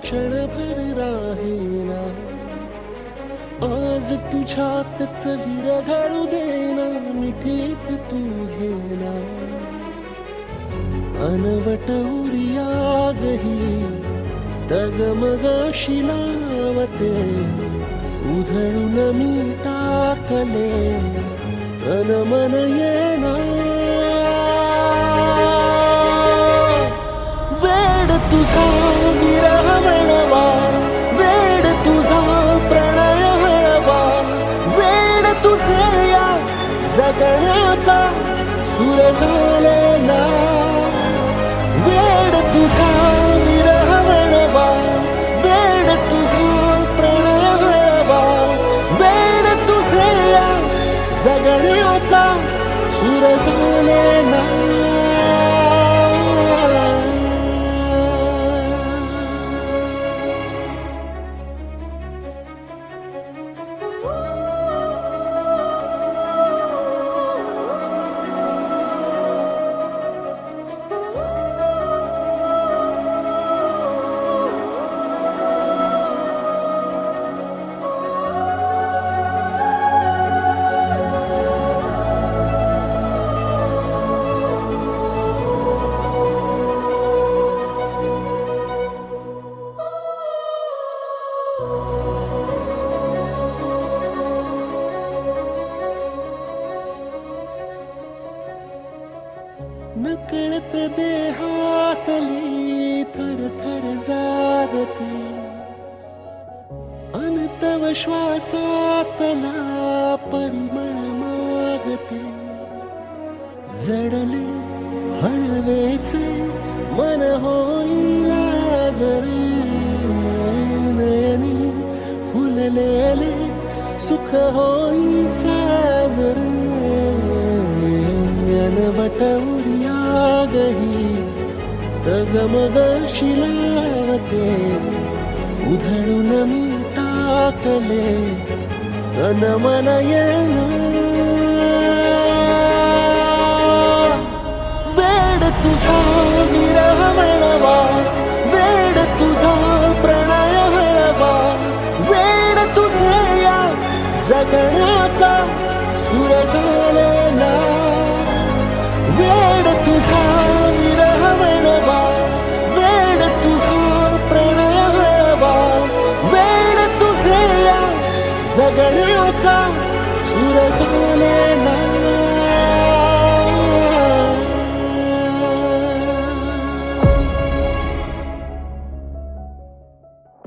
क्षणभर राहेना, आज तुझ्यातच विरघळू देना, मिठीत तू घेना अनवट उरियागही डगमगाशी लावते, उधळून मी टाकले तन मन येना, वेड तुझा विरह वळवा, वेड तुझा प्रणय हळवा, वेड तुझे या जगण्याचा सूर झालेला, वेड तुझा विरह वळवा, वेड तुझा प्रणय हळवा, वेड तुझे या जगण्याचा सूर झालेला. नकळत देहातली थरथर जागते, अनतव श्वासातला परिमळ मागते, जडले हळवेसे मन होईल जरे, नयनी फुललेले सुख होईल साजरे, अनवट उरियागही तगमगाशी लावते, उधळून मी टाकले तन मन येना, वेड तुझा विरह वळवा, वेड तुझा प्रणय हळवा, वेड तुझे या जगण्याचा सूर झालेला, वेड तुझा विरह वळवा, वेड तुझा प्रणय हळवा, वेड तुझे या जगण्याचा सूर झालेला.